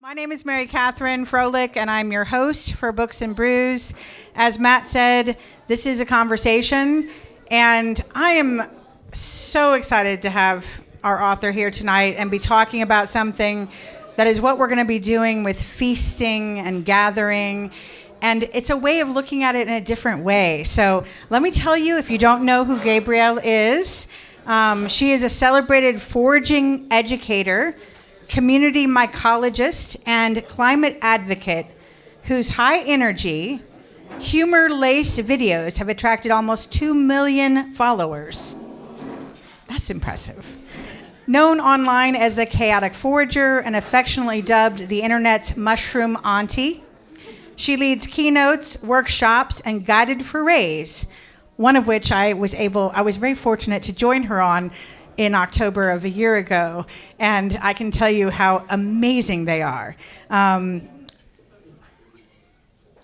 My name is Katharine Froehlich, and I'm your host for Books and Brews. As Matt said, this is a conversation, and I am so excited to have our author here tonight and be talking about something that is what we're going to be doing with feasting and gathering, and it's a way of looking at it in a different way. So let me tell you, if you don't know who Gabrielle is, she is a celebrated foraging educator, community mycologist, and climate advocate whose high energy, humor-laced videos have attracted almost 2 million followers. That's impressive. Known online as the Chaotic Forager and affectionately dubbed the internet's mushroom auntie, she leads keynotes, workshops, and guided forays, one of which I was very fortunate to join her on in October of a year ago, and I can tell you how amazing they are.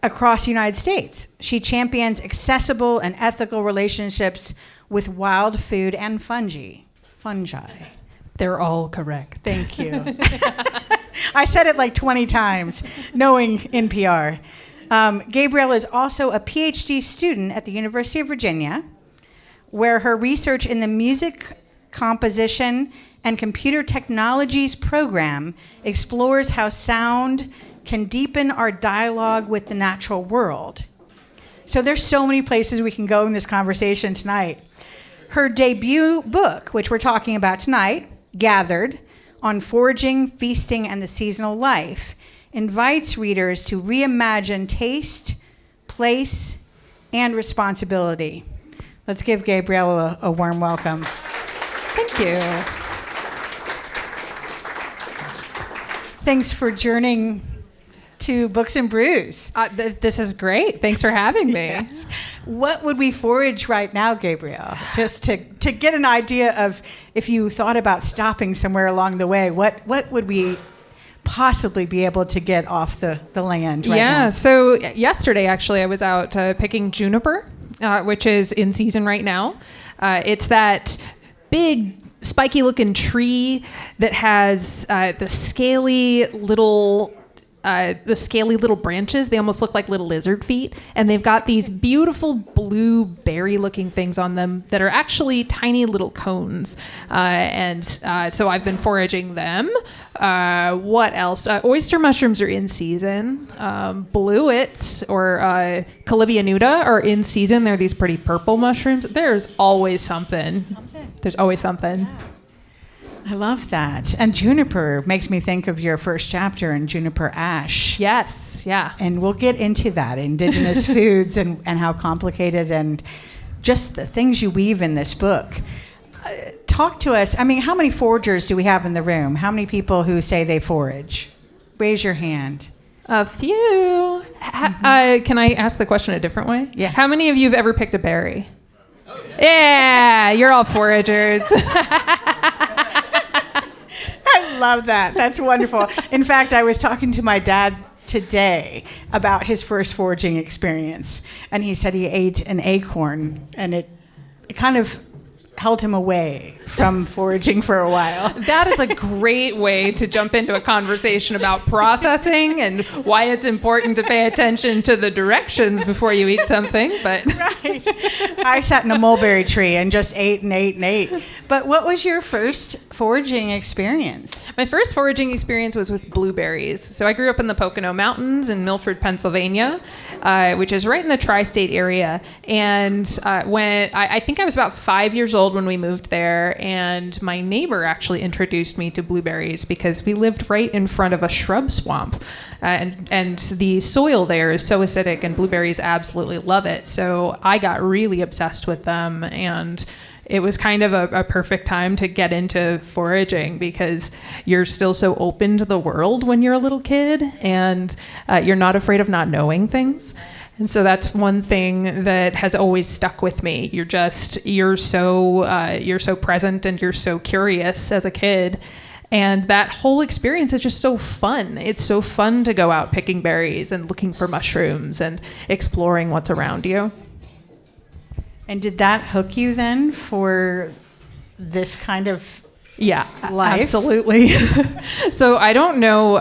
Across the United States, she champions accessible and ethical relationships with wild food and fungi. They're all correct. Thank you. I said it like 20 times, knowing NPR. Gabrielle is also a PhD student at the University of Virginia, where her research in the music composition and computer technologies program explores how sound can deepen our dialogue with the natural world. So there's so many places we can go in this conversation tonight. Her debut book, which we're talking about tonight, Gathered, on foraging, feasting, and the seasonal life, invites readers to reimagine taste, place, and responsibility. Let's give Gabrielle a warm welcome. Thank you. Thanks for journeying to Books and Brews. This is great. Thanks for having me. Yes. What would we forage right now, Gabrielle? Just to get an idea of, if you thought about stopping somewhere along the way, what would we possibly be able to get off the land right now? So yesterday, actually, I was out picking juniper, which is in season right now. It's that big, spiky-looking tree that has the scaly little branches. They almost look like little lizard feet, and they've got these beautiful blue berry-looking things on them that are actually tiny little cones. So I've been foraging them. What else? Oyster mushrooms are in season. Bluets or Calibia nuda are in season. They're these pretty purple mushrooms. There's always something. There's always something. Yeah. I love that. And juniper makes me think of your first chapter in Juniper Ash. Yes, yeah. And we'll get into that, indigenous foods and how complicated and just the things you weave in this book. Talk to us. I mean, how many foragers do we have in the room? How many people who say they forage? Raise your hand. A few. Can I ask the question a different way? Yeah. How many of you have ever picked a berry? Oh, yeah, you're all foragers. I love that. That's wonderful. In fact, I was talking to my dad today about his first foraging experience, and he said he ate an acorn, and it kind of held him away from foraging for a while. That is a great way to jump into a conversation about processing and why it's important to pay attention to the directions before you eat something. But right. I sat in a mulberry tree and just ate and ate and ate. But what was your first foraging experience? My first foraging experience was with blueberries. So I grew up in the Pocono Mountains in Milford, Pennsylvania, which is right in the tri-state area. And when I think I was about 5 years old when we moved there, and my neighbor actually introduced me to blueberries because we lived right in front of a shrub swamp, and the soil there is so acidic, and blueberries absolutely love it. So I got really obsessed with them, and it was kind of a perfect time to get into foraging because you're still so open to the world when you're a little kid, and you're not afraid of not knowing things. And so that's one thing that has always stuck with me. You're so present, and you're so curious as a kid. And that whole experience is just so fun. It's so fun to go out picking berries and looking for mushrooms and exploring what's around you. And did that hook you then for this kind of Yeah, life. Absolutely. So I don't know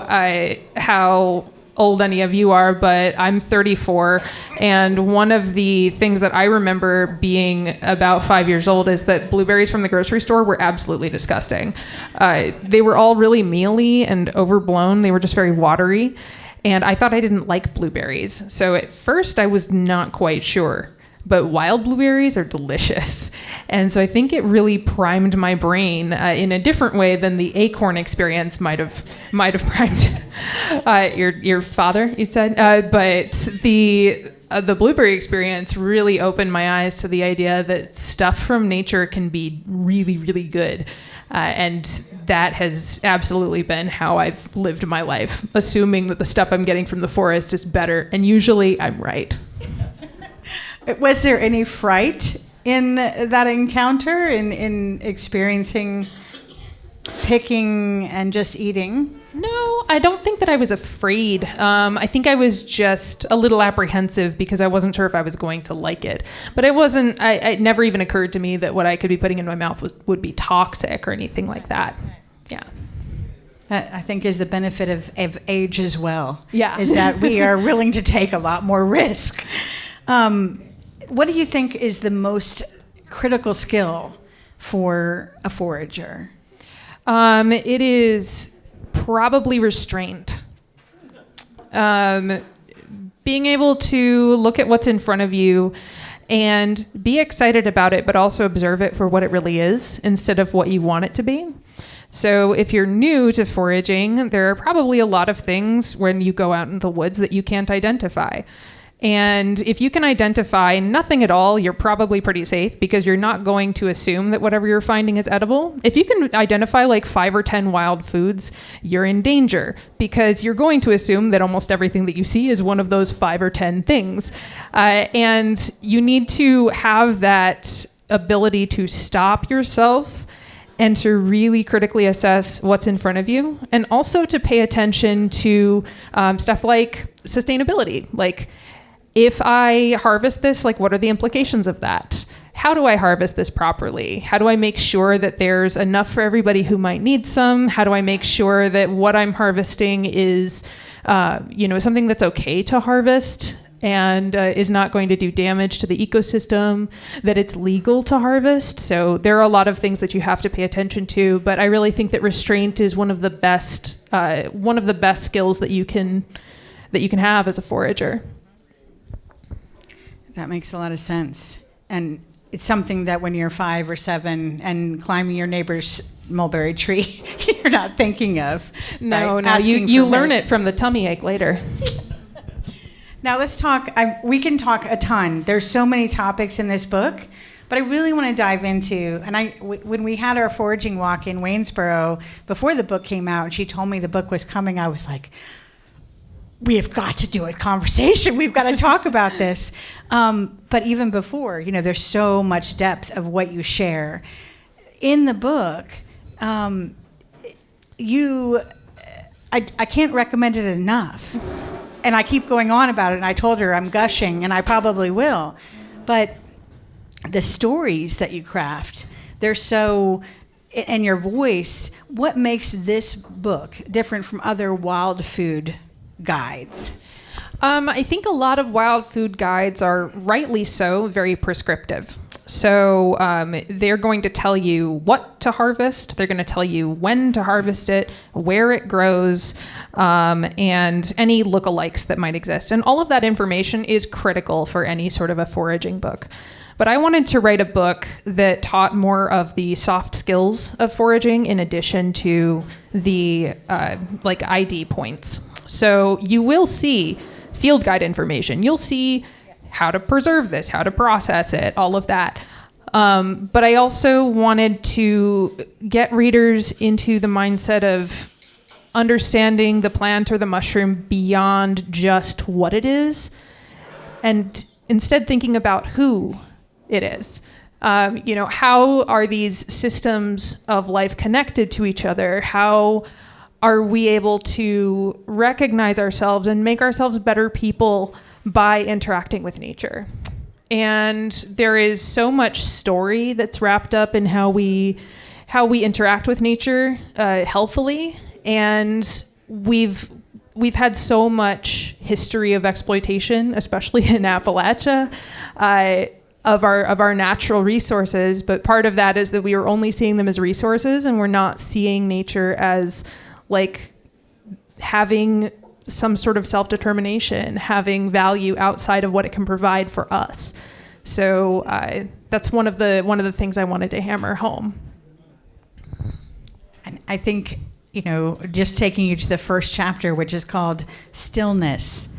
how old any of you are, but I'm 34, and one of the things that I remember being about 5 years old is that blueberries from the grocery store were absolutely disgusting. They were all really mealy and overblown. They were just very watery, and I thought I didn't like blueberries. So at first I was not quite sure. But wild blueberries are delicious. And so I think it really primed my brain in a different way than the acorn experience might have primed your father, you said. But the blueberry experience really opened my eyes to the idea that stuff from nature can be really, really good. And that has absolutely been how I've lived my life, assuming that the stuff I'm getting from the forest is better. And usually I'm right. Was there any fright in that encounter, in experiencing picking and just eating? No, I don't think that I was afraid. I think I was just a little apprehensive because I wasn't sure if I was going to like it. But it never even occurred to me that what I could be putting in my mouth would be toxic or anything like that. Yeah. That, I think, is the benefit of age as well. Yeah. Is that we are willing to take a lot more risk. What do you think is the most critical skill for a forager? It is probably restraint. Being able to look at what's in front of you and be excited about it, but also observe it for what it really is instead of what you want it to be. So if you're new to foraging, there are probably a lot of things when you go out in the woods that you can't identify. And if you can identify nothing at all, you're probably pretty safe because you're not going to assume that whatever you're finding is edible. If you can identify like 5 or 10 wild foods, you're in danger because you're going to assume that almost everything that you see is one of those 5 or 10 things. And you need to have that ability to stop yourself and to really critically assess what's in front of you, and also to pay attention to stuff like sustainability. Like, if I harvest this, like, what are the implications of that? How do I harvest this properly? How do I make sure that there's enough for everybody who might need some? How do I make sure that what I'm harvesting is, something that's okay to harvest and is not going to do damage to the ecosystem, that it's legal to harvest? So there are a lot of things that you have to pay attention to, but I really think that restraint is one of the best skills that you can have as a forager. That makes a lot of sense. And it's something that when you're 5 or 7 and climbing your neighbor's mulberry tree, you're not thinking of. No, right? no, you learn it from the tummy ache later. Now let's talk. We can talk a ton. There's so many topics in this book, but I really want to dive into, and when we had our foraging walk in Waynesboro, before the book came out, and she told me the book was coming, I was like, we have got to do a conversation. We've got to talk about this. But even before, there's so much depth of what you share. In the book, I can't recommend it enough. And I keep going on about it, and I told her I'm gushing, and I probably will. But the stories that you craft, they're so, and your voice, what makes this book different from other wild food guides? I think a lot of wild food guides are, rightly so, very prescriptive. So they're going to tell you what to harvest. They're going to tell you when to harvest it, where it grows, and any lookalikes that might exist. And all of that information is critical for any sort of a foraging book. But I wanted to write a book that taught more of the soft skills of foraging in addition to the ID points. So you will see field guide information. You'll see how to preserve this, how to process it, all of that. But I also wanted to get readers into the mindset of understanding the plant or the mushroom beyond just what it is, and instead thinking about who it is. How are these systems of life connected to each other? How are we able to recognize ourselves and make ourselves better people by interacting with nature? And there is so much story that's wrapped up in how we how we interact with nature healthily, and we've had so much history of exploitation, especially in Appalachia, of our natural resources. But part of that is that we are only seeing them as resources, and we're not seeing nature as like having some sort of self-determination, having value outside of what it can provide for us. So that's one of the things I wanted to hammer home. And I think, just taking you to the first chapter, which is called Stillness.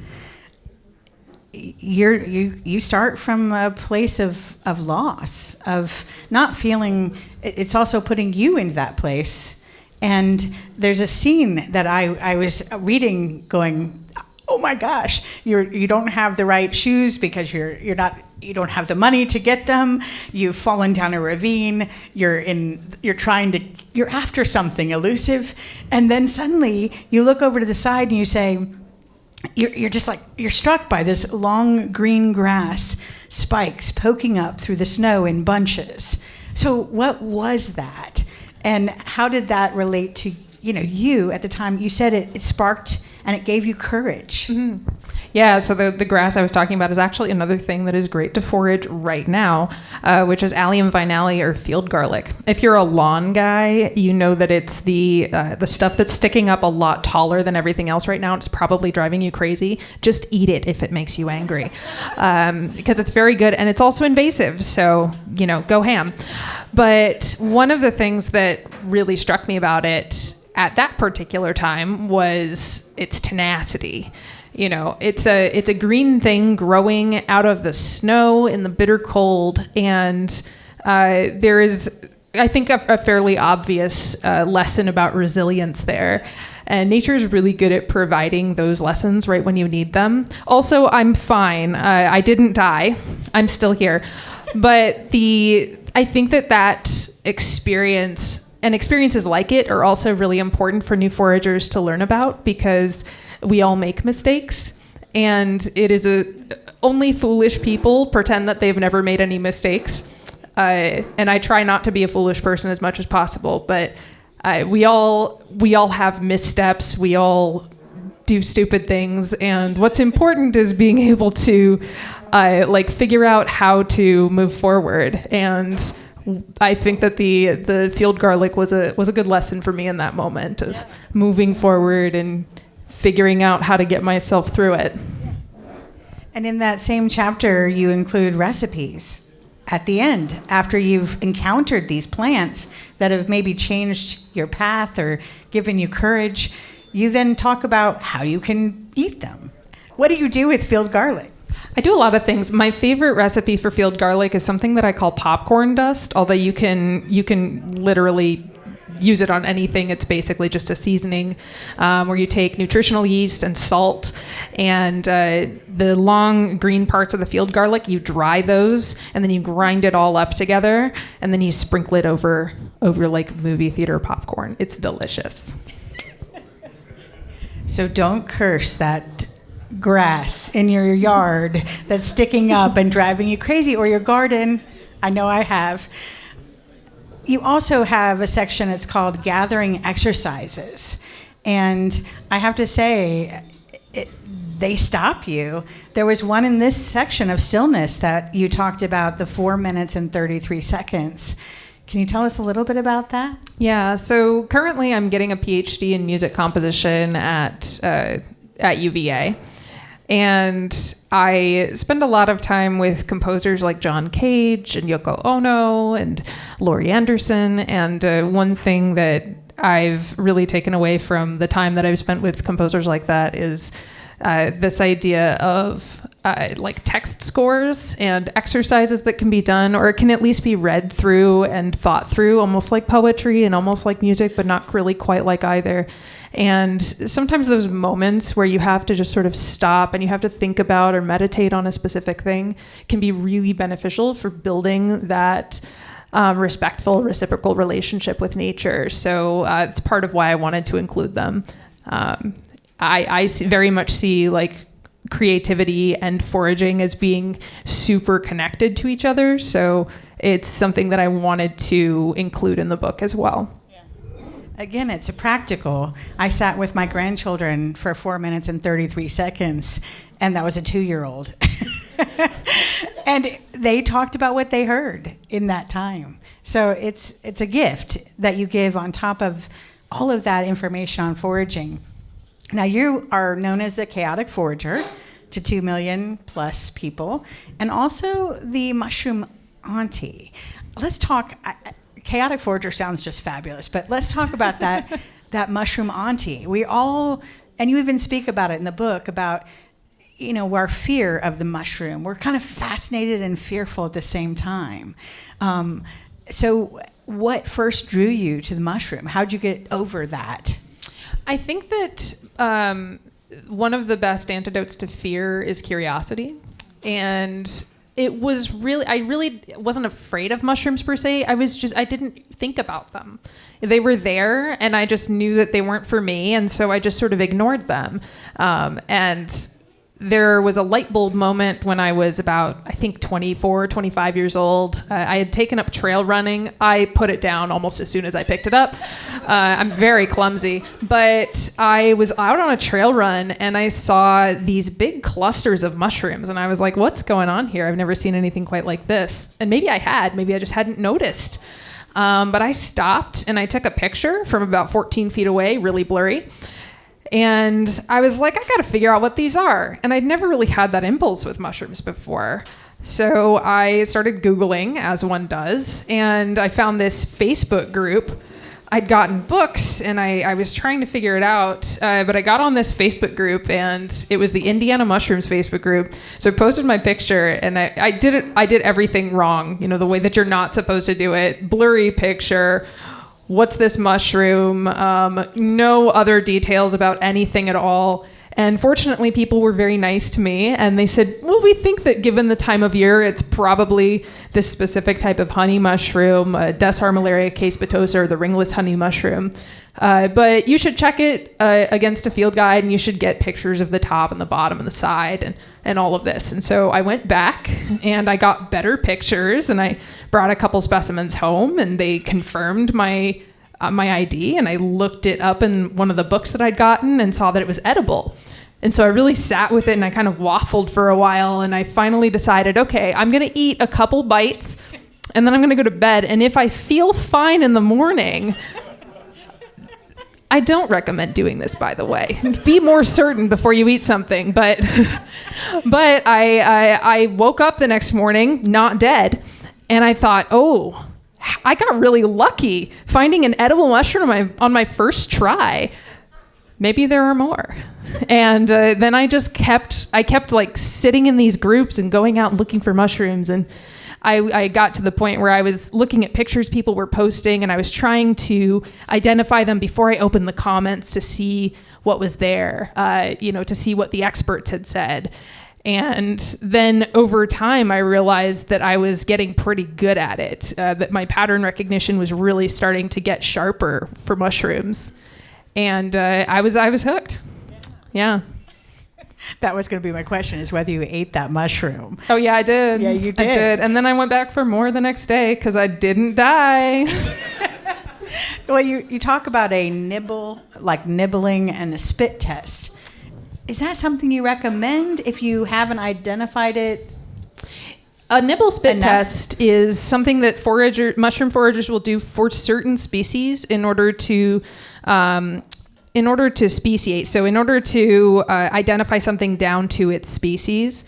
You start from a place of loss, of not feeling. It's also putting you into that place. And there's a scene that I was reading, going, oh my gosh, you don't have the right shoes because you don't have the money to get them. You've fallen down a ravine. You're after something elusive, and then suddenly you look over to the side and you say, you're struck by this long green grass spikes poking up through the snow in bunches. So what was that? And how did that relate to, you at the time? You said it sparked and it gave you courage. Mm-hmm. Yeah, so the grass I was talking about is actually another thing that is great to forage right now, which is Allium vinale or field garlic. If you're a lawn guy, you know that it's the stuff that's sticking up a lot taller than everything else right now. It's probably driving you crazy. Just eat it if it makes you angry, because it's very good and it's also invasive. So, go ham. But one of the things that really struck me about it at that particular time was its tenacity. It's a green thing growing out of the snow in the bitter cold, and there is, I think, a fairly obvious lesson about resilience there. And nature is really good at providing those lessons right when you need them. Also, I'm fine. I didn't die. I'm still here. But I think that experience and experiences like it are also really important for new foragers to learn about, because we all make mistakes, and it is only foolish people pretend that they've never made any mistakes. And I try not to be a foolish person as much as possible, but we all have missteps. We all do stupid things, and what's important is being able to figure out how to move forward. And I think that the field garlic was a good lesson for me in that moment of moving forward and figuring out how to get myself through it. And in that same chapter, you include recipes at the end, after you've encountered these plants that have maybe changed your path or given you courage. You then talk about how you can eat them. What do you do with field garlic? I do a lot of things. My favorite recipe for field garlic is something that I call popcorn dust, although you can literally use it on anything. It's basically just a seasoning where you take nutritional yeast and salt, and the long green parts of the field garlic, you dry those, and then you grind it all up together, and then you sprinkle it over like movie theater popcorn. It's delicious. So don't curse that grass in your yard that's sticking up and driving you crazy, or your garden. I know I have. You also have a section that's called Gathering Exercises. And I have to say, they stop you. There was one in this section of Stillness that you talked about, the 4 minutes and 33 seconds. Can you tell us a little bit about that? Yeah, so currently I'm getting a PhD in music composition at UVA. And I spend a lot of time with composers like John Cage and Yoko Ono and Laurie Anderson. And one thing that I've really taken away from the time that I've spent with composers like that is this idea of text scores and exercises that can be done, or it can at least be read through and thought through, almost like poetry and almost like music, but not really quite like either. And sometimes those moments where you have to just sort of stop and you have to think about or meditate on a specific thing can be really beneficial for building that respectful, reciprocal relationship with nature. So it's part of why I wanted to include them. I very much see creativity and foraging as being super connected to each other. So it's something that I wanted to include in the book as well. Again, it's a practical. I sat with my grandchildren for 4 minutes and 33 seconds, and that was a 2-year-old. And they talked about what they heard in that time. So it's a gift that you give on top of all of that information on foraging. Now, you are known as the chaotic forager to 2 million plus people, and also the mushroom auntie. Let's talk. Chaotic forager sounds just fabulous, but let's talk about that mushroom auntie. We all, and you even speak about it in the book, about our fear of the mushroom. We're kind of fascinated and fearful at the same time. So what first drew you to the mushroom? How'd you get over that? I think that one of the best antidotes to fear is curiosity. And I really wasn't afraid of mushrooms per se. I didn't think about them. They were there, and I just knew that they weren't for me, and so I just sort of ignored them. And there was a light bulb moment when I was about, I think, 24, 25 years old. I had taken up trail running. I put it down almost as soon as I picked it up. I'm very clumsy. But I was out on a trail run, and I saw these big clusters of mushrooms. And I was like, what's going on here? I've never seen anything quite like this. And maybe I had. Maybe I just hadn't noticed. But I stopped, and I took a picture from about 14 feet away, really blurry. And I was like, I got to figure out what these are. And I'd never really had that impulse with mushrooms before. So I started Googling, as one does, and I found this Facebook group. I'd gotten books, and I was trying to figure it out, but I got on this Facebook group, and it was the Indiana Mushrooms Facebook group. So I posted my picture, and I did everything wrong, the way that you're not supposed to do it. Blurry picture. What's this mushroom? No other details about anything at all. And fortunately, people were very nice to me, and they said, well, we think that given the time of year, it's probably this specific type of honey mushroom, Des Armillaria caspitosa, or the ringless honey mushroom. But you should check it against a field guide, and you should get pictures of the top and the bottom and the side and all of this. And so I went back, and I got better pictures, and I brought a couple specimens home, and they confirmed my ID, and I looked it up in one of the books that I'd gotten and saw that it was edible. And so I really sat with it, and I kind of waffled for a while, and I finally decided, okay, I'm going to eat a couple bites, and then I'm going to go to bed. And if I feel fine in the morning, I don't recommend doing this, by the way. Be more certain before you eat something. But I woke up the next morning, not dead, and I thought, oh, I got really lucky finding an edible mushroom on my first try. Maybe there are more. And then I kept like sitting in these groups and going out looking for mushrooms. And I got to the point where I was looking at pictures people were posting, and I was trying to identify them before I opened the comments to see what was there, to see what the experts had said. And then over time, I realized that I was getting pretty good at it, that my pattern recognition was really starting to get sharper for mushrooms. And I was hooked. Yeah. That was going to be my question, is whether you ate that mushroom. Oh, yeah, I did. Yeah, you did. I did. And then I went back for more the next day because I didn't die. Well, you talk about a nibble, like nibbling and a spit test. Is that something you recommend if you haven't identified it? A nibble spit test is something that mushroom foragers will do for certain species in order to speciate. So in order to identify something down to its species,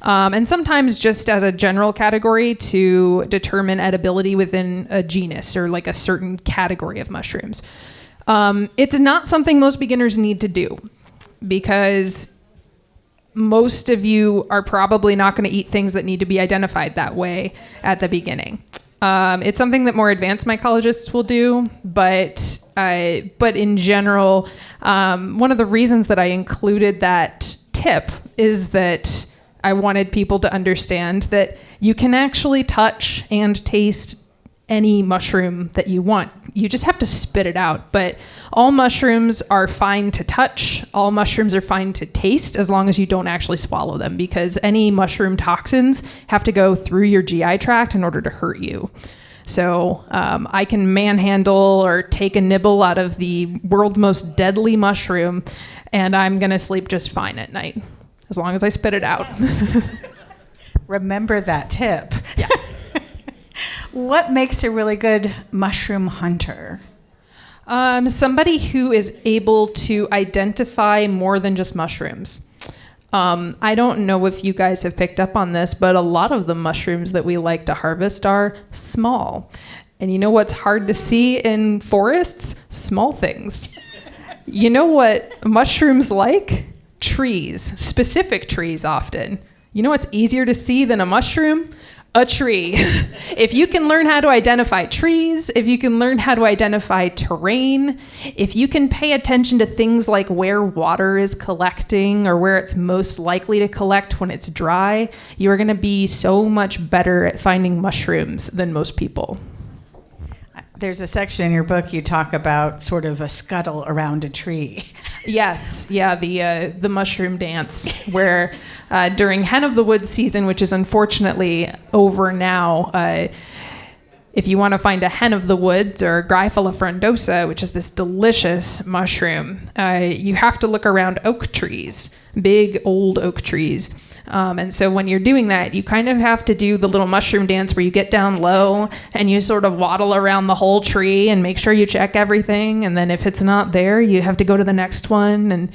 and sometimes just as a general category to determine edibility within a genus or like a certain category of mushrooms. It's not something most beginners need to do, because most of you are probably not going to eat things that need to be identified that way at the beginning. It's something that more advanced mycologists will do, but in general, one of the reasons that I included that tip is that I wanted people to understand that you can actually touch and taste any mushroom that you want. You just have to spit it out. But all mushrooms are fine to touch. All mushrooms are fine to taste as long as you don't actually swallow them, because any mushroom toxins have to go through your GI tract in order to hurt you. So I can manhandle or take a nibble out of the world's most deadly mushroom, and I'm going to sleep just fine at night, as long as I spit it out. Remember that tip. Yeah. What makes a really good mushroom hunter? Somebody who is able to identify more than just mushrooms. I don't know if you guys have picked up on this, but a lot of the mushrooms that we like to harvest are small. And you know what's hard to see in forests? Small things. You know what mushrooms like? Trees, specific trees often. You know what's easier to see than a mushroom? A tree. If you can learn how to identify trees, if you can learn how to identify terrain, if you can pay attention to things like where water is collecting or where it's most likely to collect when it's dry, you are going to be so much better at finding mushrooms than most people. There's a section in your book you talk about sort of a scuttle around a tree. Yes, yeah, the mushroom dance, where during hen of the woods season, which is unfortunately over now, if you want to find a hen of the woods or Gryphila frondosa, which is this delicious mushroom, you have to look around oak trees, big old oak trees. And so when you're doing that, you kind of have to do the little mushroom dance where you get down low and you sort of waddle around the whole tree and make sure you check everything. And then if it's not there, you have to go to the next one. And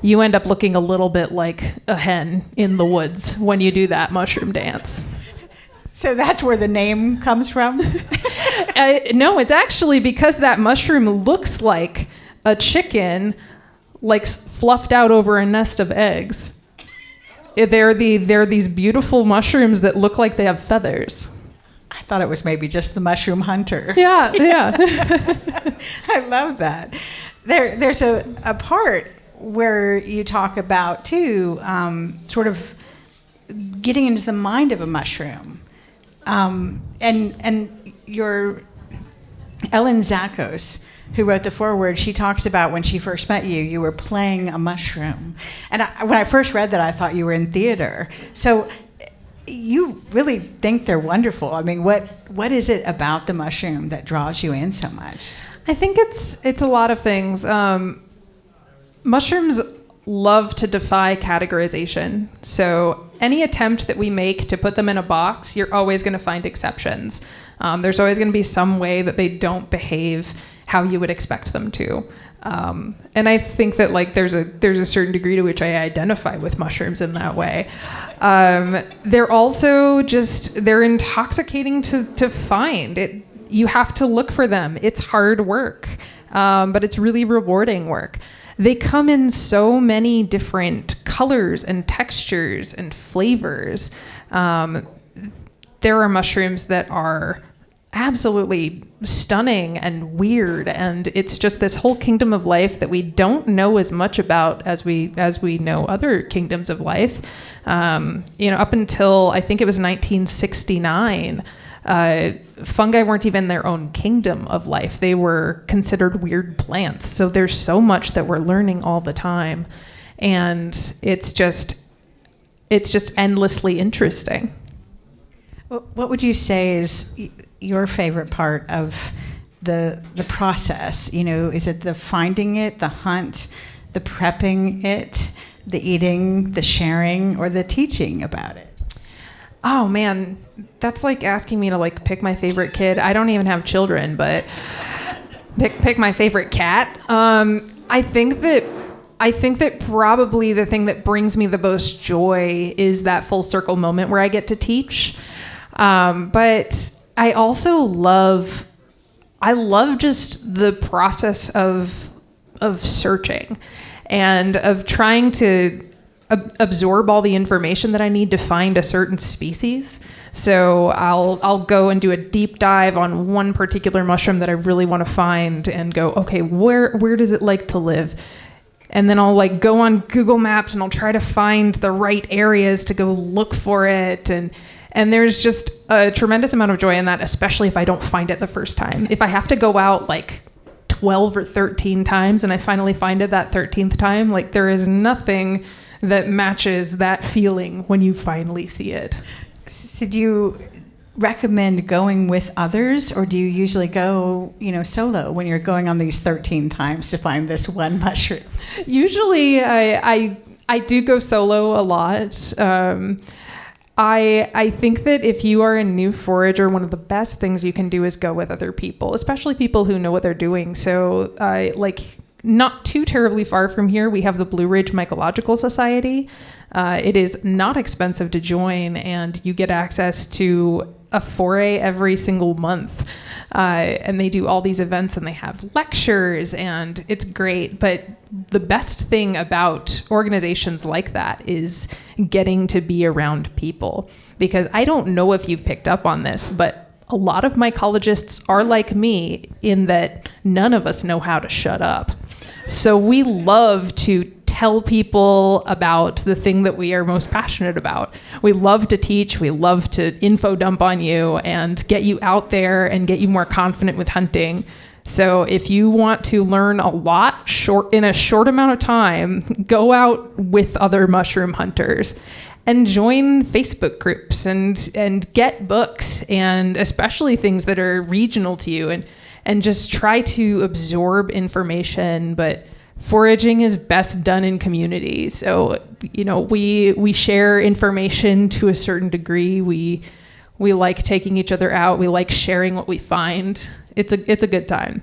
you end up looking a little bit like a hen in the woods when you do that mushroom dance. So that's where the name comes from? No, it's actually because that mushroom looks like a chicken, like fluffed out over a nest of eggs. They're these beautiful mushrooms that look like they have feathers. I thought it was maybe just the mushroom hunter. Yeah. I love that. There's a part where you talk about, too, sort of getting into the mind of a mushroom. And your Ellen Zakos, who wrote the foreword, she talks about when she first met you, you were playing a mushroom. And when I first read that, I thought you were in theater. So you really think they're wonderful. I mean, what is it about the mushroom that draws you in so much? I think it's a lot of things. Mushrooms love to defy categorization. So any attempt that we make to put them in a box, you're always going to find exceptions. There's always going to be some way that they don't behave how you would expect them to. And I think that like there's a certain degree to which I identify with mushrooms in that way. They're also they're intoxicating to find. You have to look for them. It's hard work, but it's really rewarding work. They come in so many different colors and textures and flavors. There are mushrooms that are absolutely stunning and weird, and it's just this whole kingdom of life that we don't know as much about as we know other kingdoms of life. Up until I think it was 1969, fungi weren't even their own kingdom of life. They were considered weird plants. So there's so much that we're learning all the time, and it's just endlessly interesting. What would you say is your favorite part of the process? Is it the finding it, the hunt, the prepping it, the eating, the sharing, or the teaching about it? Oh man, that's like asking me to like pick my favorite kid. I don't even have children, but pick my favorite cat. I think that probably the thing that brings me the most joy is that full circle moment where I get to teach. But I also love just the process of searching and of trying to absorb all the information that I need to find a certain species. So I'll go and do a deep dive on one particular mushroom that I really want to find and go, okay, where does it like to live? And then I'll like go on Google Maps and I'll try to find the right areas to go look for it. And And there's just a tremendous amount of joy in that, especially if I don't find it the first time. If I have to go out like 12 or 13 times and I finally find it that 13th time, like there is nothing that matches that feeling when you finally see it. So do you recommend going with others, or do you usually go, solo when you're going on these 13 times to find this one mushroom? Usually I do go solo a lot. I think that if you are a new forager, one of the best things you can do is go with other people, especially people who know what they're doing. So not too terribly far from here, we have the Blue Ridge Mycological Society. It is not expensive to join, and you get access to a foray every single month. And they do all these events and they have lectures and it's great. But the best thing about organizations like that is getting to be around people. Because I don't know if you've picked up on this, but a lot of mycologists are like me in that none of us know how to shut up. So we love to tell people about the thing that we are most passionate about. We love to teach, we love to info dump on you and get you out there and get you more confident with hunting. So if you want to learn a lot in a short amount of time, go out with other mushroom hunters and join Facebook groups and get books, and especially things that are regional to you, and just try to absorb information. But foraging is best done in community. So, we share information to a certain degree. We like taking each other out. We like sharing what we find. It's a good time.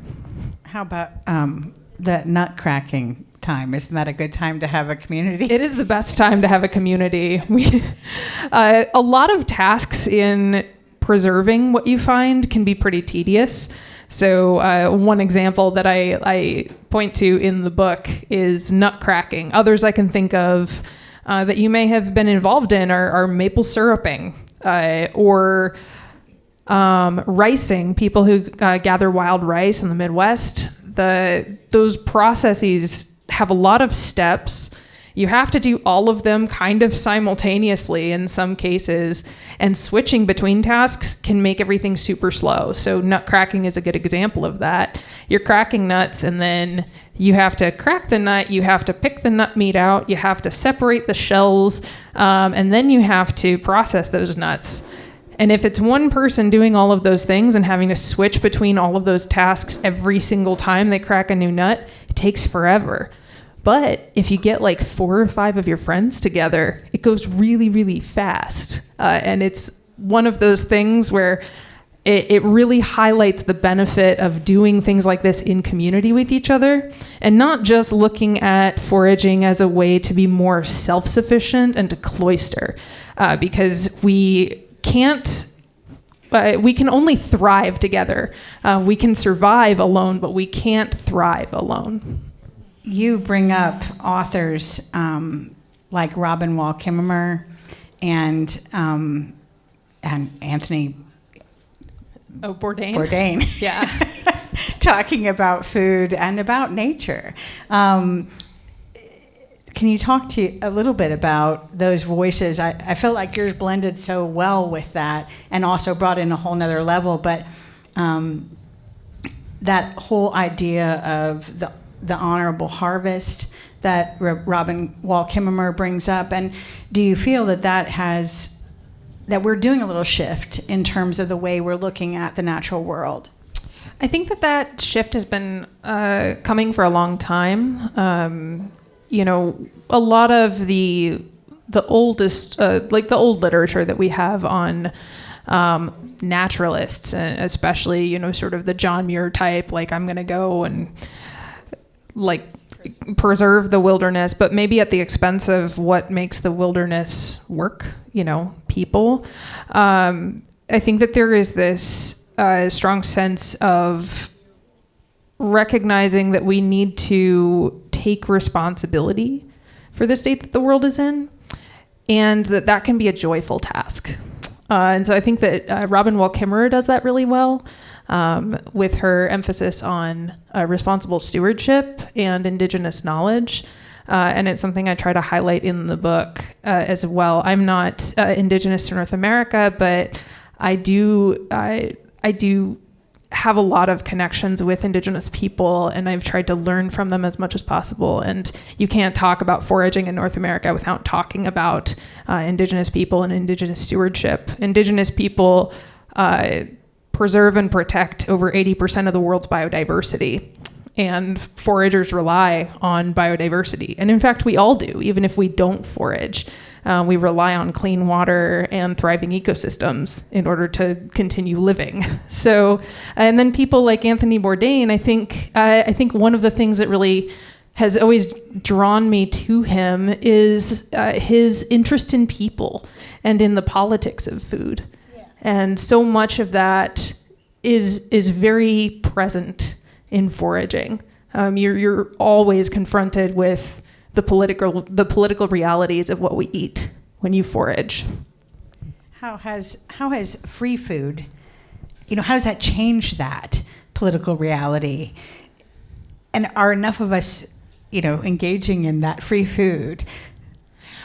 How about the nut cracking time? Isn't that a good time to have a community? It is the best time to have a community. A lot of tasks in preserving what you find can be pretty tedious. So one example that I point to in the book is nut cracking. Others I can think of that you may have been involved in are maple syruping or ricing. People who gather wild rice in the Midwest. Those processes have a lot of steps. You have to do all of them kind of simultaneously in some cases, and switching between tasks can make everything super slow. So nut cracking is a good example of that. You're cracking nuts, and then you have to crack the nut, you have to pick the nut meat out, you have to separate the shells, and then you have to process those nuts. And if it's one person doing all of those things and having to switch between all of those tasks every single time they crack a new nut, it takes forever. But if you get like 4 or 5 of your friends together, it goes really, really fast. And it's one of those things where it really highlights the benefit of doing things like this in community with each other, and not just looking at foraging as a way to be more self-sufficient and to cloister, because we can only thrive together. We can survive alone, but we can't thrive alone. You bring up authors like Robin Wall Kimmerer and Anthony Bourdain. Yeah. Talking about food and about nature. Can you talk a little bit about those voices? I felt like yours blended so well with that and also brought in a whole nother level, but that whole idea of the honorable harvest that Robin Wall Kimmerer brings up, and do you feel that we're doing a little shift in terms of the way we're looking at the natural world? I think that shift has been coming for a long time. A lot of the oldest, like the old literature that we have on naturalists, especially, sort of the John Muir type, like I'm going to go and like preserve the wilderness, but maybe at the expense of what makes the wilderness work, people. I think that there is this strong sense of recognizing that we need to take responsibility for the state that the world is in, and that can be a joyful task. And so I think that Robin Wall Kimmerer does that really well, with her emphasis on responsible stewardship and indigenous knowledge. And it's something I try to highlight in the book as well. I'm not indigenous to North America, but I do have a lot of connections with indigenous people, and I've tried to learn from them as much as possible. And you can't talk about foraging in North America without talking about indigenous people and indigenous stewardship. Indigenous people preserve and protect over 80% of the world's biodiversity. And foragers rely on biodiversity. And in fact, we all do, even if we don't forage. We rely on clean water and thriving ecosystems in order to continue living. So, and then people like Anthony Bourdain, I think one of the things that really has always drawn me to him is his interest in people and in the politics of food. Yeah. And so much of that is very present in foraging. You're always confronted with the political realities of what we eat when you forage. How has free food, how does that change that political reality? And are enough of us, engaging in that free food?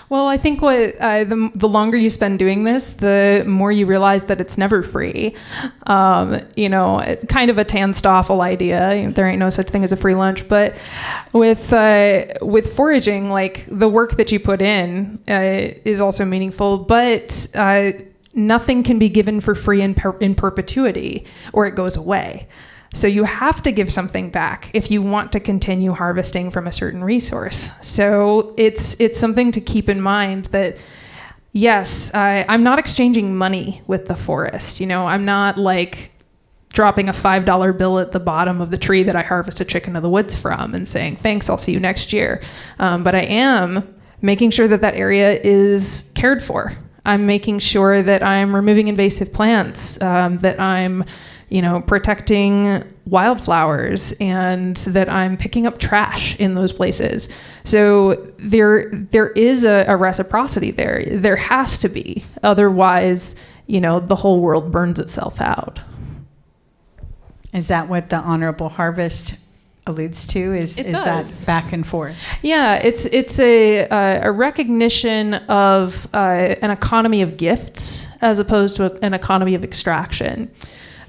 Well, I think the longer you spend doing this, the more you realize that it's never free. Kind of a Tan Stoffel idea. There ain't no such thing as a free lunch. But with foraging, like the work that you put in is also meaningful. But nothing can be given for free in perpetuity, or it goes away. So you have to give something back if you want to continue harvesting from a certain resource. So it's something to keep in mind that, yes, I'm not exchanging money with the forest. I'm not like dropping a $5 bill at the bottom of the tree that I harvest a chicken of the woods from and saying, thanks, I'll see you next year. But I am making sure that area is cared for. I'm making sure that I'm removing invasive plants, that I'm protecting wildflowers, and that I'm picking up trash in those places. So there is a reciprocity there. There has to be. Otherwise, the whole world burns itself out. Is that what the Honorable Harvest alludes to? Is that back and forth? Yeah, it's a recognition of an economy of gifts as opposed to an economy of extraction.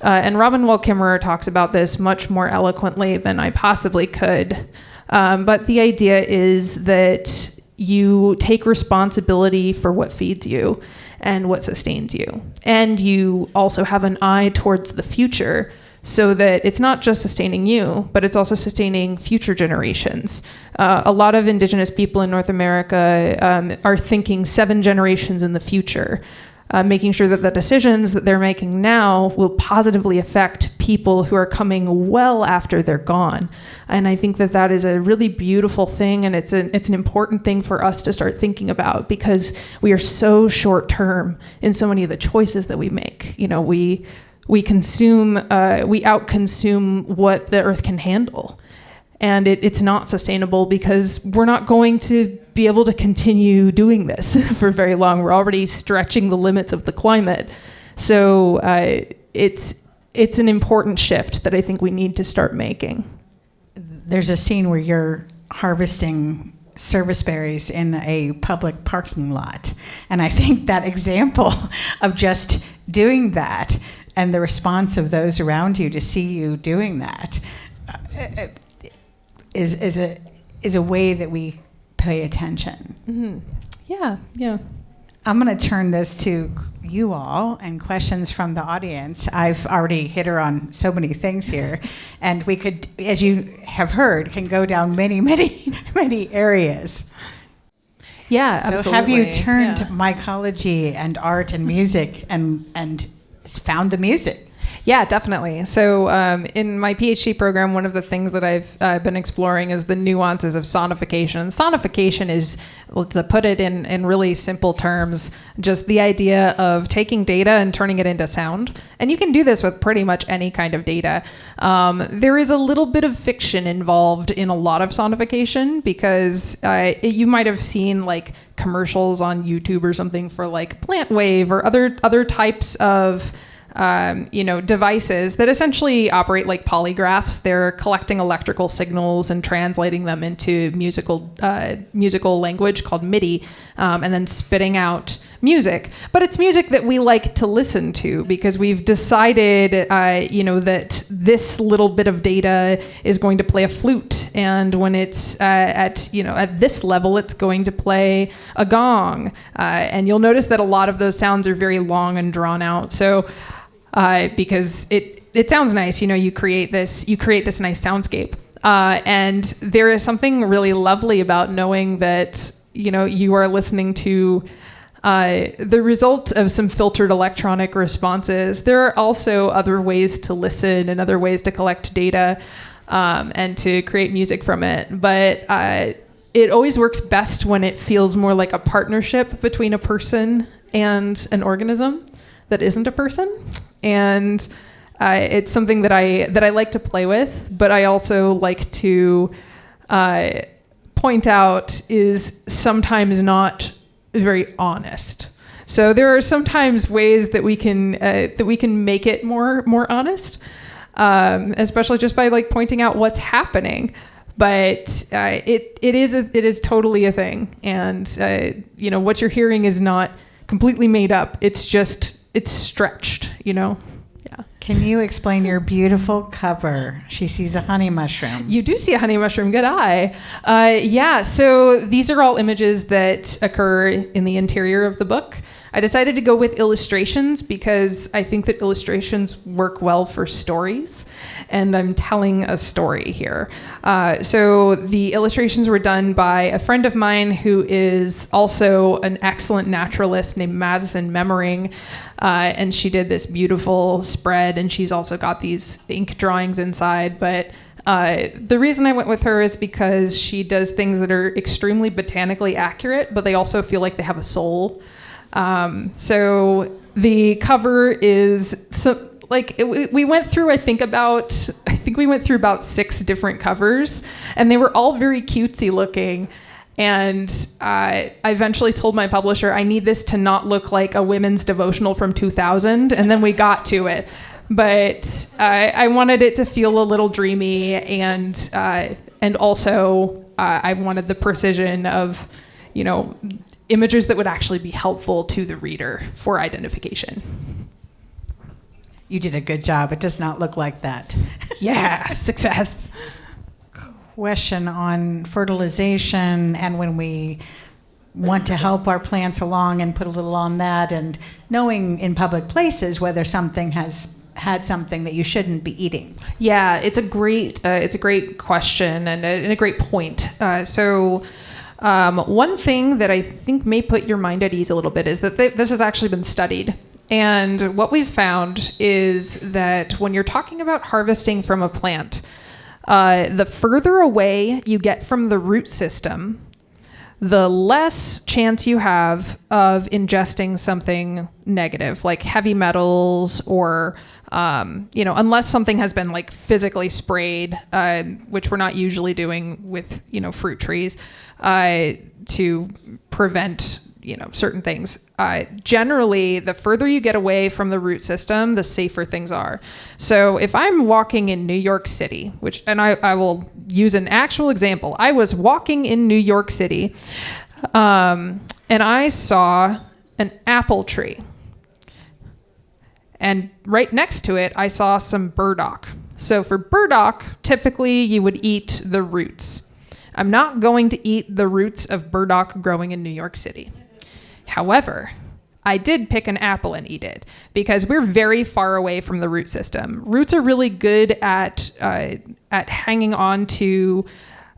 And Robin Wall Kimmerer talks about this much more eloquently than I possibly could. But the idea is that you take responsibility for what feeds you and what sustains you. And you also have an eye towards the future so that it's not just sustaining you, but it's also sustaining future generations. A lot of indigenous people in North America are thinking 7 generations in the future. Making sure that the decisions that they're making now will positively affect people who are coming well after they're gone. And I think that is a really beautiful thing, and it's an important thing for us to start thinking about, because we are so short term in so many of the choices that we make. We consume, we outconsume what the earth can handle. And it's not sustainable because we're not going to be able to continue doing this for very long. We're already stretching the limits of the climate. So it's an important shift that I think we need to start making. There's a scene where you're harvesting service berries in a public parking lot. And I think that example of just doing that and the response of those around you to see you doing that is a way that we pay attention. Mm-hmm. Yeah. I'm going to turn this to you all and questions from the audience. I've already hit her on so many things here, and we could, as you have heard, can go down many, many, many areas. Yeah, so absolutely. Have you turned mycology and art and music and found the music? Yeah, definitely. So in my PhD program, one of the things that I've been exploring is the nuances of sonification. Sonification is, to put it in really simple terms, just the idea of taking data and turning it into sound. And you can do this with pretty much any kind of data. There is a little bit of fiction involved in a lot of sonification, because you might have seen like commercials on YouTube or something for like Plant Wave or other types of devices that essentially operate like polygraphs. They're collecting electrical signals and translating them into musical language called MIDI, and then spitting out music. But it's music that we like to listen to because we've decided, that this little bit of data is going to play a flute, and when it's at this level, it's going to play a gong. And you'll notice that a lot of those sounds are very long and drawn out. So because it sounds nice, you create this nice soundscape. And there is something really lovely about knowing that, you are listening to the result of some filtered electronic responses. There are also other ways to listen and other ways to collect data and to create music from it. But it always works best when it feels more like a partnership between a person and an organism that isn't a person. And it's something that I like to play with, but I also like to point out is sometimes not very honest. So there are sometimes ways that we can make it more honest, especially just by like pointing out what's happening. But it is totally a thing, and what you're hearing is not completely made up. It's stretched. Yeah. Can you explain your beautiful cover? She sees a honey mushroom. You do see a honey mushroom. Good eye. So these are all images that occur in the interior of the book. I decided to go with illustrations because I think that illustrations work well for stories, and I'm telling a story here. So the illustrations were done by a friend of mine who is also an excellent naturalist named Madison Memmering, and she did this beautiful spread, and she's also got these ink drawings inside. But the reason I went with her is because she does things that are extremely botanically accurate, but they also feel like they have a soul. So the cover is we went through, I think we went through about 6 different covers, and they were all very cutesy looking. And I eventually told my publisher, I need this to not look like a women's devotional from 2000. And then we got to it. But I wanted it to feel a little dreamy, and also I wanted the precision of, images that would actually be helpful to the reader for identification. You did a good job. It does not look like that. Yeah, success. Question on fertilization, and when we want to help our plants along and put a little on that, and knowing in public places whether something has had something that you shouldn't be eating. Yeah, it's a great question and a great point. One thing that I think may put your mind at ease a little bit is that this has actually been studied. And what we've found is that when you're talking about harvesting from a plant, the further away you get from the root system, the less chance you have of ingesting something negative, like heavy metals or, unless something has been like physically sprayed, which we're not usually doing with, fruit trees, to prevent, certain things. Generally, the further you get away from the root system, the safer things are. So if I'm walking in New York City, and I will use an actual example. I was walking in New York City, and I saw an apple tree. And right next to it, I saw some burdock. So for burdock, typically you would eat the roots. I'm not going to eat the roots of burdock growing in New York City. However, I did pick an apple and eat it because we're very far away from the root system. Roots are really good at hanging on to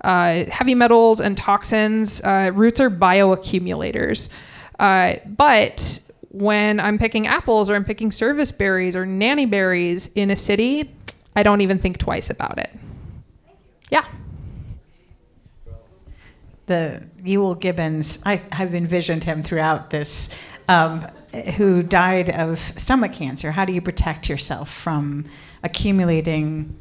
heavy metals and toxins. Roots are bioaccumulators. But when I'm picking apples or I'm picking service berries or nanny berries in a city, I don't even think twice about it. Yeah. The Ewell Gibbons, I've envisioned him throughout this, who died of stomach cancer. How do you protect yourself from accumulating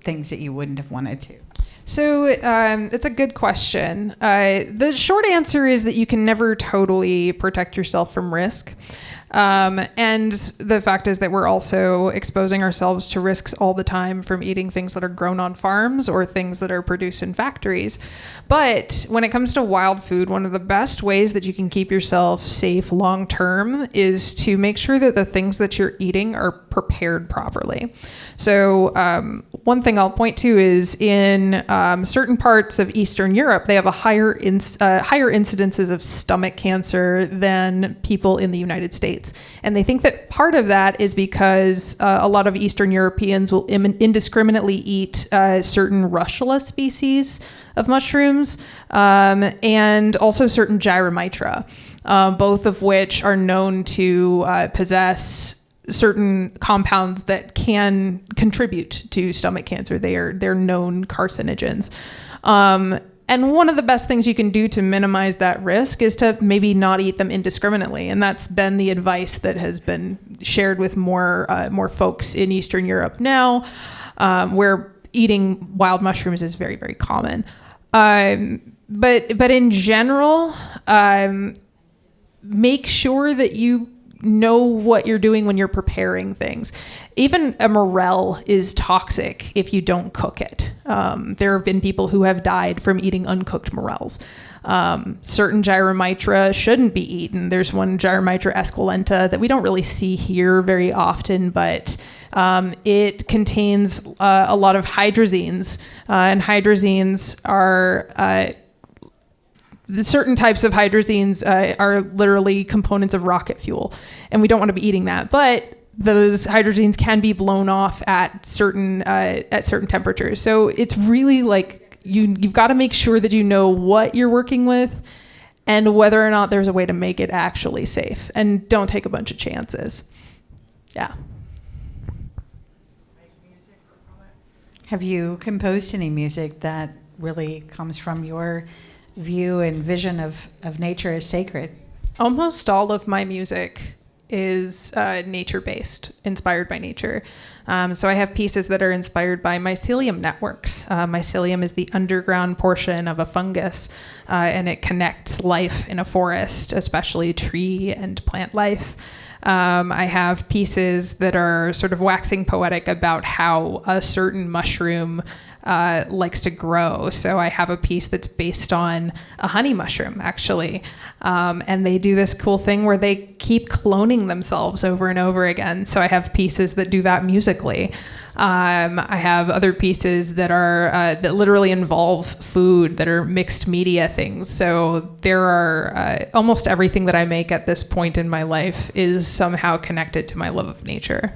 things that you wouldn't have wanted to? So it's a good question. The short answer is that you can never totally protect yourself from risk. And the fact is that we're also exposing ourselves to risks all the time from eating things that are grown on farms or things that are produced in factories. But when it comes to wild food, one of the best ways that you can keep yourself safe long term is to make sure that the things that you're eating are prepared properly. So one thing I'll point to is in certain parts of Eastern Europe, they have a higher incidences of stomach cancer than people in the United States. And they think that part of that is because a lot of Eastern Europeans will indiscriminately eat certain Russula species of mushrooms and also certain Gyromitra, both of which are known to possess certain compounds that can contribute to stomach cancer. They're known carcinogens. And one of the best things you can do to minimize that risk is to maybe not eat them indiscriminately. And that's been the advice that has been shared with more folks in Eastern Europe now, where eating wild mushrooms is very, very common. But in general, make sure that you know what you're doing when you're preparing things. Even a morel is toxic if you don't cook it. There have been people who have died from eating uncooked morels. Certain Gyromitra shouldn't be eaten. There's one Gyromitra esculenta that we don't really see here very often, but it contains a lot of hydrazines, and hydrazines are certain types of hydrazines are literally components of rocket fuel, and we don't want to be eating that. But those hydrazines can be blown off at certain temperatures. So it's really like you've got to make sure that you know what you're working with and whether or not there's a way to make it actually safe. And don't take a bunch of chances. Yeah. Have you composed any music that really comes from your view and vision of nature as sacred? Almost all of my music is nature-based, inspired by nature. So I have pieces that are inspired by mycelium networks. Mycelium is the underground portion of a fungus, and it connects life in a forest, especially tree and plant life. I have pieces that are sort of waxing poetic about how a certain mushroom likes to grow. So I have a piece that's based on a honey mushroom, actually. And they do this cool thing where they keep cloning themselves over and over again. So I have pieces that do that musically. I have other pieces that are that literally involve food, that are mixed media things. So there are almost everything that I make at this point in my life is somehow connected to my love of nature.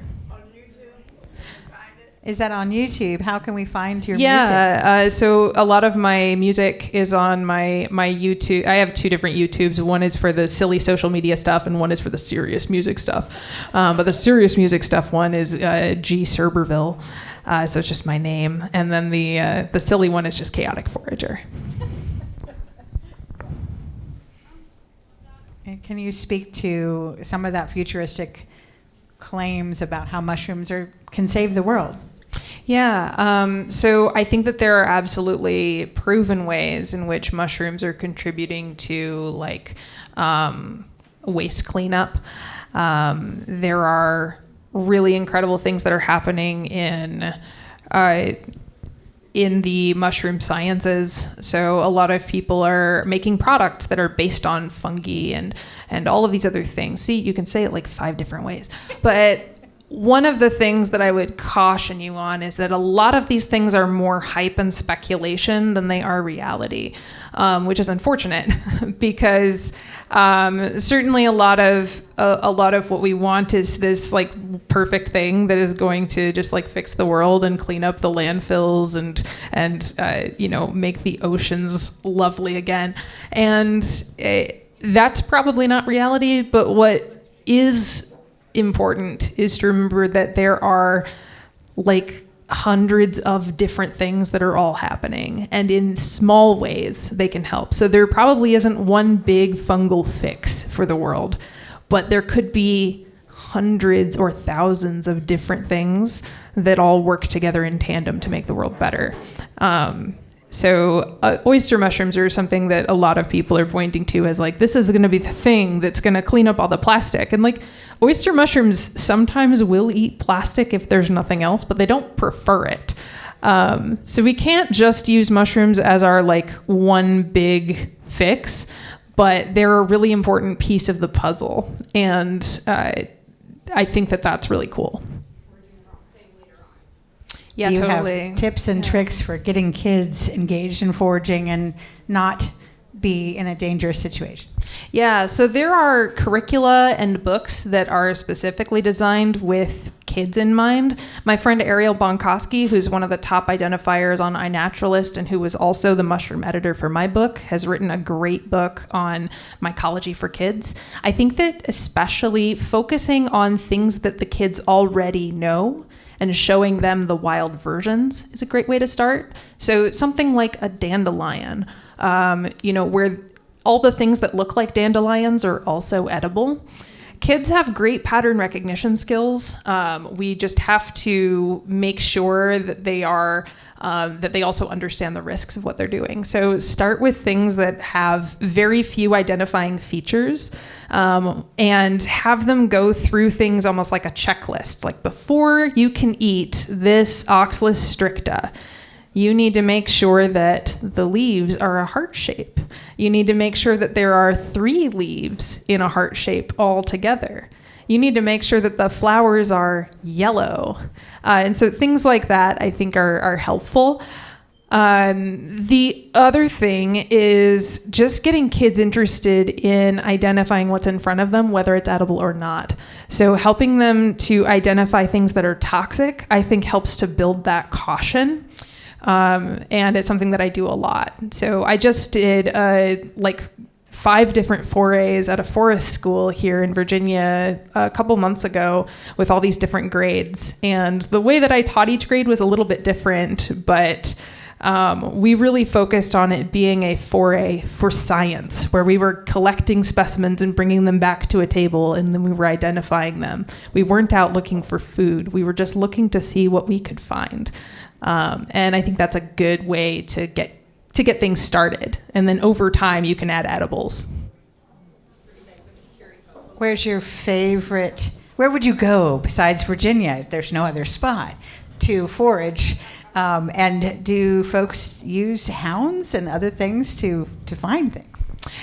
Is that on YouTube? How can we find your music? Yeah, so a lot of my music is on my YouTube. I have two different YouTubes. One is for the silly social media stuff, and one is for the serious music stuff. But the serious music stuff one is G. Cerberville, so it's just my name. And then the silly one is just Chaotic Forager. And can you speak to some of that futuristic claims about how mushrooms can save the world? Yeah, so I think that there are absolutely proven ways in which mushrooms are contributing to waste cleanup. There are really incredible things that are happening in the mushroom sciences. So a lot of people are making products that are based on fungi and all of these other things. See, you can say it like 5 different ways, but one of the things that I would caution you on is that a lot of these things are more hype and speculation than they are reality, which is unfortunate because certainly a lot of what we want is this like perfect thing that is going to just like fix the world and clean up the landfills and make the oceans lovely again. And that's probably not reality, but what is important is to remember that there are like hundreds of different things that are all happening, and in small ways they can help. So there probably isn't one big fungal fix for the world, but there could be hundreds or thousands of different things that all work together in tandem to make the world better. So oyster mushrooms are something that a lot of people are pointing to as like, this is going to be the thing that's going to clean up all the plastic. And like, oyster mushrooms sometimes will eat plastic if there's nothing else, but they don't prefer it. So we can't just use mushrooms as our like one big fix, but they're a really important piece of the puzzle. And I think that that's really cool. Yeah, Do you totally. have tips and tricks for getting kids engaged in foraging and not be in a dangerous situation? Yeah, so there are curricula and books that are specifically designed with kids in mind. My friend Ariel Bonkoski, who's one of the top identifiers on iNaturalist and who was also the mushroom editor for my book, has written a great book on mycology for kids. I think that especially focusing on things that the kids already know and showing them the wild versions is a great way to start. So something like a dandelion, where all the things that look like dandelions are also edible. Kids have great pattern recognition skills. We just have to make sure that they also understand the risks of what they're doing. So start with things that have very few identifying features, and have them go through things almost like a checklist. Like, before you can eat this Oxalis stricta, you need to make sure that the leaves are a heart shape. You need to make sure that there are 3 leaves in a heart shape all together. You need to make sure that the flowers are yellow. And so things like that, I think, are helpful. The other thing is just getting kids interested in identifying what's in front of them, whether it's edible or not. So helping them to identify things that are toxic, I think, helps to build that caution. And it's something that I do a lot. So I just did 5 different forays at a forest school here in Virginia a couple months ago with all these different grades. And the way that I taught each grade was a little bit different, but we really focused on it being a foray for science, where we were collecting specimens and bringing them back to a table, and then we were identifying them. We weren't out looking for food. We were just looking to see what we could find. And I think that's a good way to get things started. And then over time, you can add edibles. Where's your favorite? Where would you go besides Virginia, if there's no other spot, to forage? And do folks use hounds and other things to find things?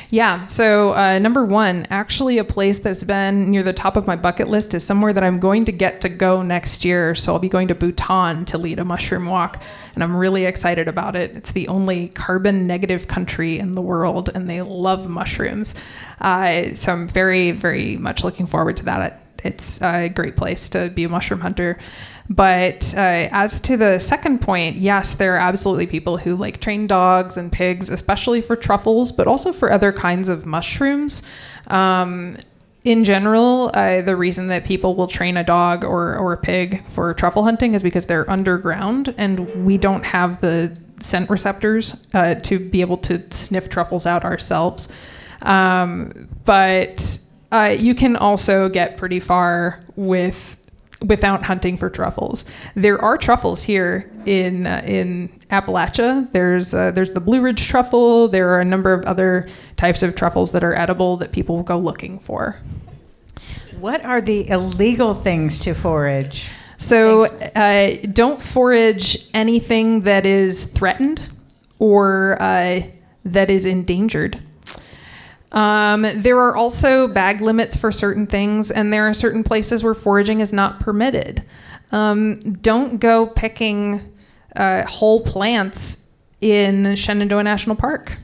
Yeah. So number one, actually a place that's been near the top of my bucket list is somewhere that I'm going to get to go next year. So I'll be going to Bhutan to lead a mushroom walk. And I'm really excited about it. It's the only carbon negative country in the world, and they love mushrooms. So I'm very, very much looking forward to that. It's a great place to be a mushroom hunter. But as to the second point, yes, there are absolutely people who like train dogs and pigs, especially for truffles, but also for other kinds of mushrooms. In general, the reason that people will train a dog or a pig for truffle hunting is because they're underground and we don't have the scent receptors to be able to sniff truffles out ourselves. But you can also get pretty far without hunting for truffles. There are truffles here in Appalachia. There's the Blue Ridge truffle. There are a number of other types of truffles that are edible that people will go looking for. What are the illegal things to forage? So don't forage anything that is threatened or that is endangered. There are also bag limits for certain things, and there are certain places where foraging is not permitted. Don't go picking whole plants in Shenandoah National Park.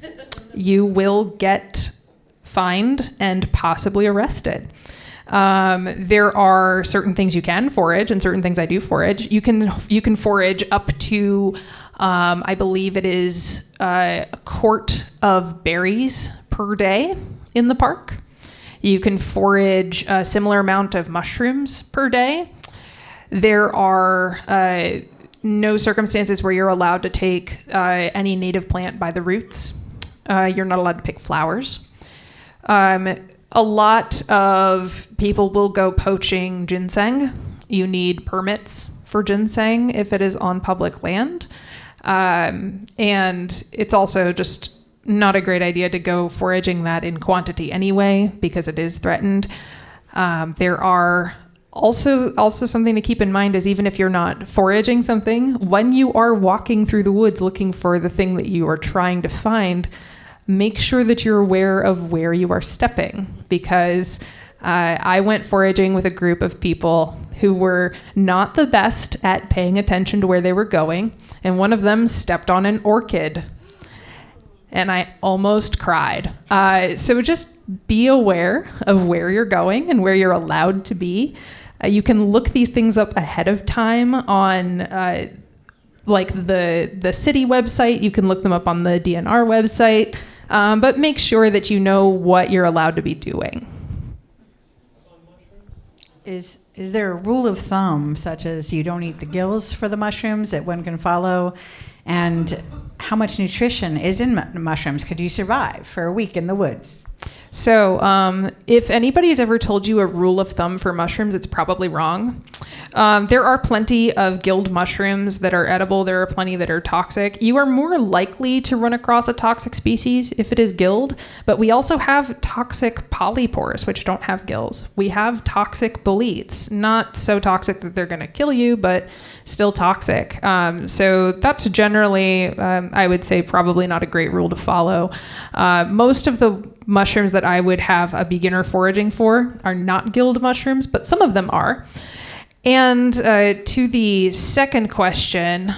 You will get fined and possibly arrested. There are certain things you can forage and certain things I do forage. You can forage up to, I believe it is a quart of berries per day in the park. You can forage a similar amount of mushrooms per day. There are no circumstances where you're allowed to take any native plant by the roots. You're not allowed to pick flowers. A lot of people will go poaching ginseng. You need permits for ginseng if it is on public land. And it's also just not a great idea to go foraging that in quantity anyway, because it is threatened. There are also something to keep in mind is even if you're not foraging something, when you are walking through the woods looking for the thing that you are trying to find, make sure that you're aware of where you are stepping, because I went foraging with a group of people who were not the best at paying attention to where they were going, and one of them stepped on an orchid, and I almost cried. So just be aware of where you're going and where you're allowed to be. You can look these things up ahead of time on like the city website. You can look them up on the DNR website, but make sure that you know what you're allowed to be doing. Is there a rule of thumb, such as you don't eat the gills for the mushrooms, that one can follow? And how much nutrition is in mushrooms? Could you survive for a week in the woods? So if anybody's ever told you a rule of thumb for mushrooms, it's probably wrong. There are plenty of gilled mushrooms that are edible. There are plenty that are toxic. You are more likely to run across a toxic species if it is gilled, but we also have toxic polypores, which don't have gills. We have toxic boletes, not so toxic that they're going to kill you, but still toxic. So that's generally, I would say, probably not a great rule to follow. Most of the mushrooms that I would have a beginner foraging for are not gilled mushrooms, but some of them are. And to the second question,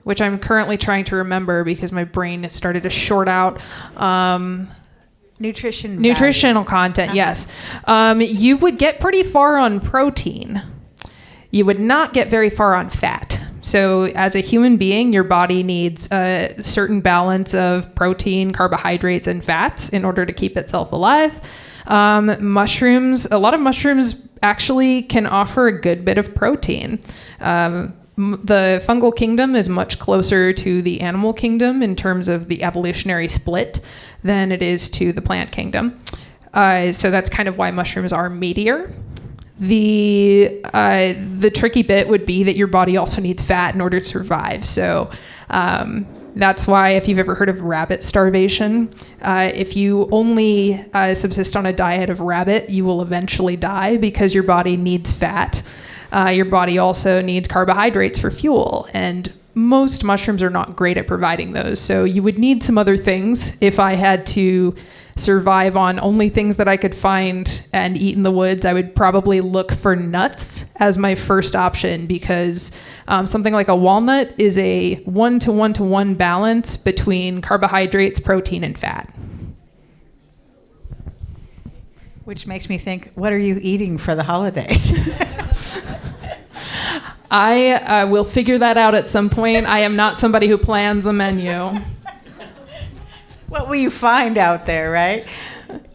which I'm currently trying to remember because my brain has started to short out. Nutritional content, yes. You would get pretty far on protein. You would not get very far on fat. So as a human being, your body needs a certain balance of protein, carbohydrates, and fats in order to keep itself alive. Mushrooms, a lot of mushrooms actually can offer a good bit of protein. The fungal kingdom is much closer to the animal kingdom in terms of the evolutionary split than it is to the plant kingdom. So that's kind of why mushrooms are meatier. The tricky bit would be that your body also needs fat in order to survive. So that's why if you've ever heard of rabbit starvation, if you only subsist on a diet of rabbit, you will eventually die because your body needs fat. Your body also needs carbohydrates for fuel, and most mushrooms are not great at providing those. So you would need some other things. If I had to survive on only things that I could find and eat in the woods, I would probably look for nuts as my first option, because something like a walnut is a 1-to-1-to-1 balance between carbohydrates, protein, and fat. Which makes me think, what are you eating for the holidays? I will figure that out at some point. I am not somebody who plans a menu. What will you find out there, right?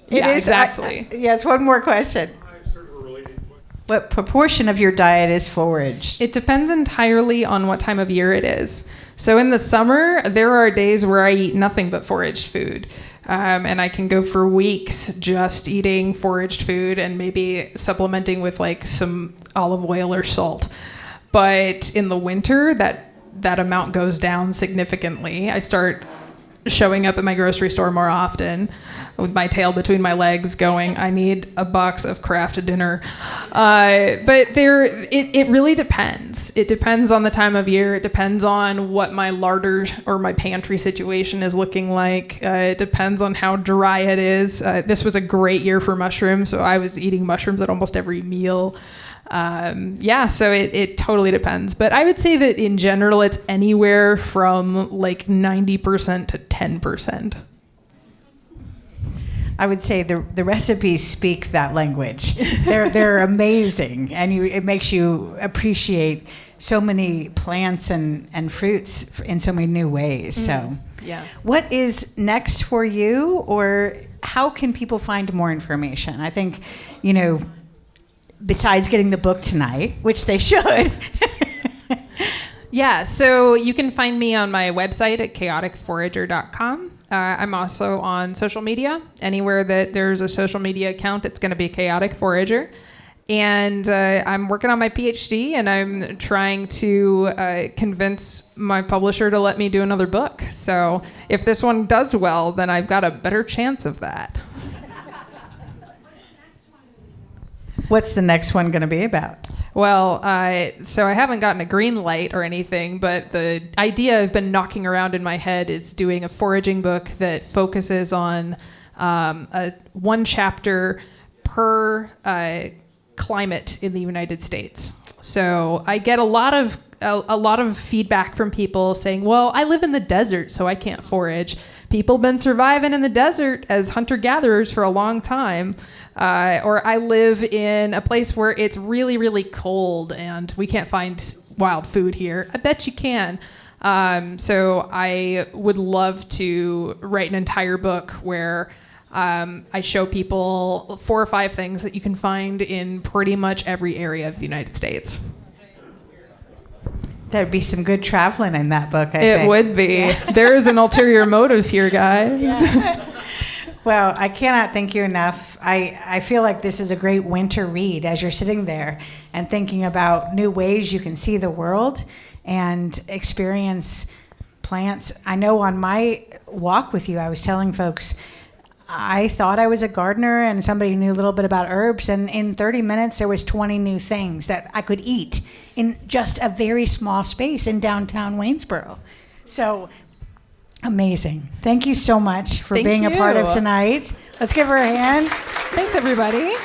Exactly. Yes, one more question. What proportion of your diet is foraged? It depends entirely on what time of year it is. So in the summer, there are days where I eat nothing but foraged food. And I can go for weeks just eating foraged food and maybe supplementing with like some olive oil or salt. But in the winter, that amount goes down significantly. I start showing up at my grocery store more often with my tail between my legs going, I need a box of Kraft dinner. But it really depends. It depends on the time of year. It depends on what my larder or my pantry situation is looking like. It depends on how dry it is. This was a great year for mushrooms, so I was eating mushrooms at almost every meal. So it totally depends. But I would say that in general, it's anywhere from like 90% to 10%. I would say the recipes speak that language. They're amazing, and it makes you appreciate so many plants and fruits in so many new ways. So, yeah. What is next for you, or how can people find more information? I think, besides getting the book tonight, which they should. Yeah, so you can find me on my website at chaoticforager.com. I'm also on social media. Anywhere that there's a social media account, it's going to be Chaotic Forager. And I'm working on my PhD, and I'm trying to convince my publisher to let me do another book. So if this one does well, then I've got a better chance of that. What's the next one going to be about? Well, so I haven't gotten a green light or anything, but the idea I've been knocking around in my head is doing a foraging book that focuses on one chapter per climate in the United States. So I get a lot of feedback from people saying, well, I live in the desert, so I can't forage. People have been surviving in the desert as hunter-gatherers for a long time. Or I live in a place where it's really, really cold and we can't find wild food here. I bet you can. So I would love to write an entire book where I show people 4 or 5 things that you can find in pretty much every area of the United States. There'd be some good traveling in that book, I think. It would be. Yeah. There's an ulterior motive here, guys. Yeah. Well, I cannot thank you enough. I feel like this is a great winter read as you're sitting there and thinking about new ways you can see the world and experience plants. I know on my walk with you, I was telling folks, I thought I was a gardener and somebody who knew a little bit about herbs, and in 30 minutes there was 20 new things that I could eat in just a very small space in downtown Waynesboro. So amazing. Thank you so much for being a part of tonight. Let's give her a hand. Thanks, everybody.